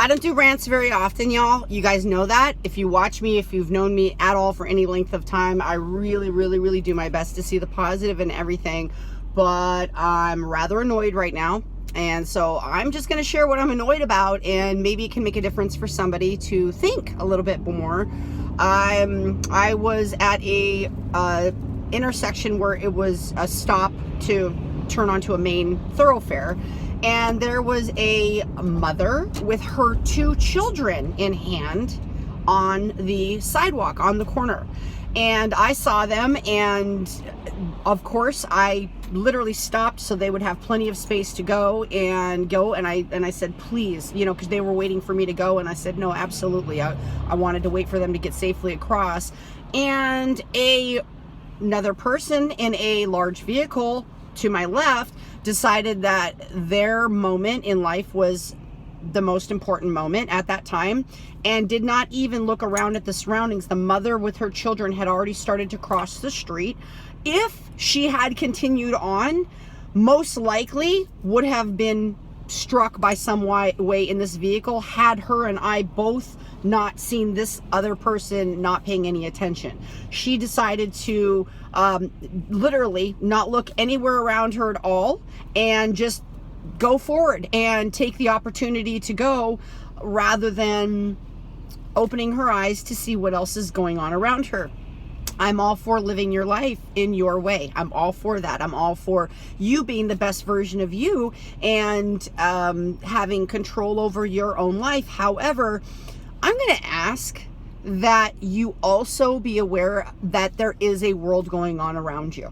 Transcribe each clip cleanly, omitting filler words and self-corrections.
I don't do rants very often, y'all. You guys know that. If you watch me, if you've known me at all for any length of time, I really do my best to see the positive in everything. But I'm rather annoyed right now. And so I'm just going to share what I'm annoyed about, and maybe it can make a difference for somebody to think a little bit more. I was at a intersection where it was a stop to turn onto a main thoroughfare. And there was a mother with her 2 children in hand on the sidewalk on the corner. And I saw them, and of course I literally stopped so they would have plenty of space to go. And I said, please, because they were waiting for me to go. And I said, no, absolutely. I wanted to wait for them to get safely across. And another person in a large vehicle to my left decided that their moment in life was the most important moment at that time, and did not even look around at the surroundings. The mother with her children had already started to cross the street. If she had continued on, most likely would have been struck by some way in this vehicle, had her and I both not seen this other person not paying any attention. She decided to literally not look anywhere around her at all and just go forward and take the opportunity to go, rather than opening her eyes to see what else is going on around her. I'm all for living your life in your way. I'm all for that. I'm all for you being the best version of you and having control over your own life. However, I'm going to ask that you also be aware that there is a world going on around you,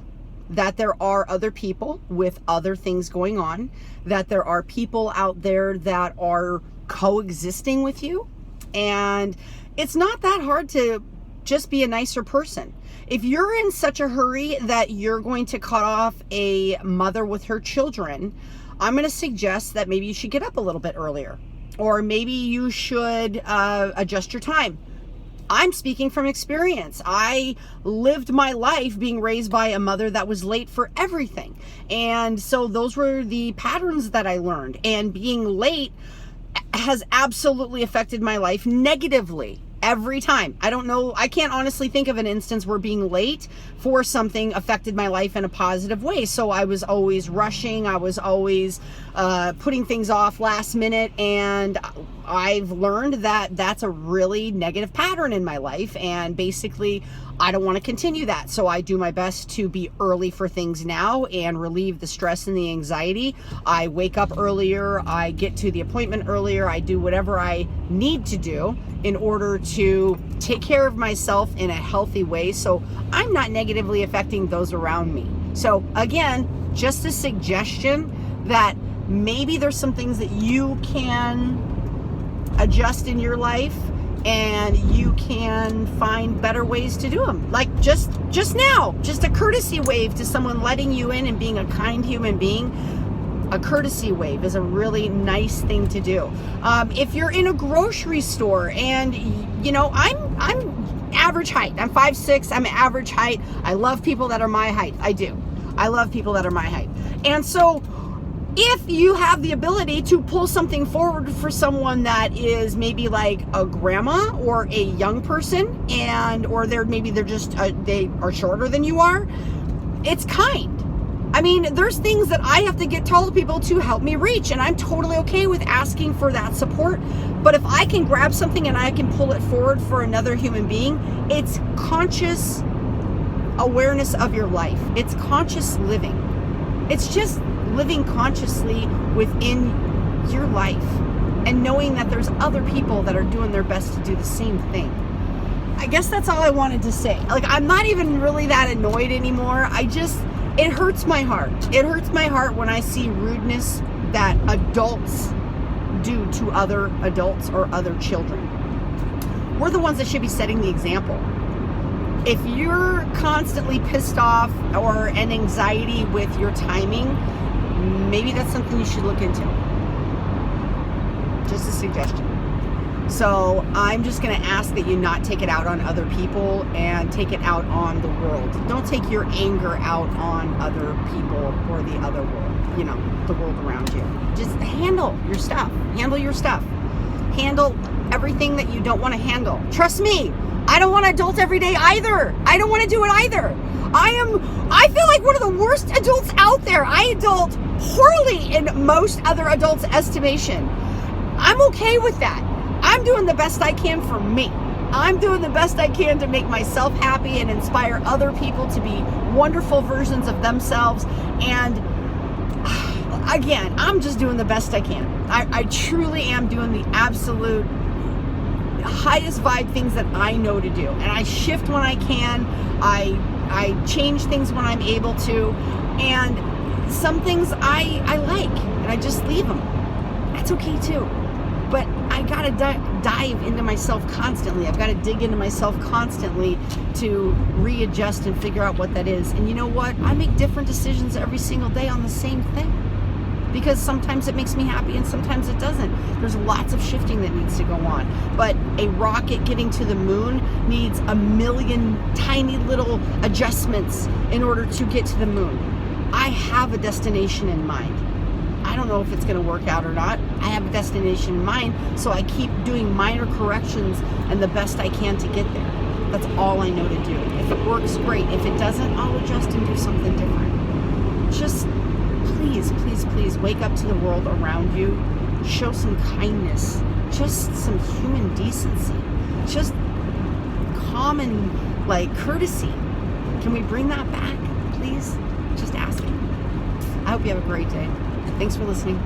that there are other people with other things going on, that there are people out there that are coexisting with you. And it's not that hard to just be a nicer person. If you're in such a hurry that you're going to cut off a mother with her children, I'm going to suggest that maybe you should get up a little bit earlier, or maybe you should adjust your time. I'm speaking from experience. I lived my life being raised by a mother that was late for everything. And so those were the patterns that I learned. And being late has absolutely affected my life negatively every time. I don't know, I can't honestly think of an instance where being late for something affected my life in a positive way. So I was always rushing, I was always putting things off last minute, and I've learned that that's a really negative pattern in my life, and basically I don't want to continue that. So I do my best to be early for things now and relieve the stress and the anxiety. I wake up earlier, I get to the appointment earlier, I do whatever I need to do in order to take care of myself in a healthy way, so I'm not negatively affecting those around me. So again, just a suggestion that maybe there's some things that you can adjust in your life, and you can find better ways to do them. Like just now, just a courtesy wave to someone letting you in and being a kind human being. A courtesy wave is a really nice thing to do. If you're in a grocery store and, I'm average height. I'm 5'6", I'm average height. I love people that are my height. I do. I love people that are my height. And so if you have the ability to pull something forward for someone that is maybe like a grandma or a young person, or they're just they are shorter than you are, it's kind. I mean, there's things that I have to get taller people to help me reach, and I'm totally okay with asking for that support. But if I can grab something and I can pull it forward for another human being, it's conscious awareness of your life. It's conscious living. It's just living consciously within your life and knowing that there's other people that are doing their best to do the same thing. I guess that's all I wanted to say. Like, I'm not even really that annoyed anymore. It hurts my heart. It hurts my heart when I see rudeness that adults do to other adults or other children. We're the ones that should be setting the example. If you're constantly pissed off or an anxiety with your timing, maybe that's something you should look into. Just a suggestion. So I'm just going to ask that you not take it out on other people and take it out on the world. Don't take your anger out on other people or the other world, the world around you. Just handle your stuff. Handle your stuff. handle everything that you don't want to handle. Trust me, I don't want to adult every day either. I don't want to do it either. I feel like one of the worst adults out there. I adult poorly in most other adults' estimation. I'm okay with that. I'm doing the best I can for me. I'm doing the best I can to make myself happy and inspire other people to be wonderful versions of themselves. And again, I'm just doing the best I can. I truly am doing the absolute highest vibe things that I know to do. And I shift when I can. I change things when I'm able to. And some things I like, and I just leave them. That's okay too. But I gotta dive into myself constantly. I've got to dig into myself constantly to readjust and figure out what that is. And you know what? I make different decisions every single day on the same thing, because sometimes it makes me happy and sometimes it doesn't. There's lots of shifting that needs to go on. But a rocket getting to the moon needs a million tiny little adjustments in order to get to the moon. I have a destination in mind. I don't know if it's going to work out or not. I have a destination in mind, so I keep doing minor corrections and the best I can to get there. That's all I know to do. If it works, great. If it doesn't, I'll adjust and do something different. Just please, please, please wake up to the world around you. Show some kindness. Just some human decency. Just common, courtesy. Can we bring that back, please? Just asking. I hope you have a great day. Thanks for listening.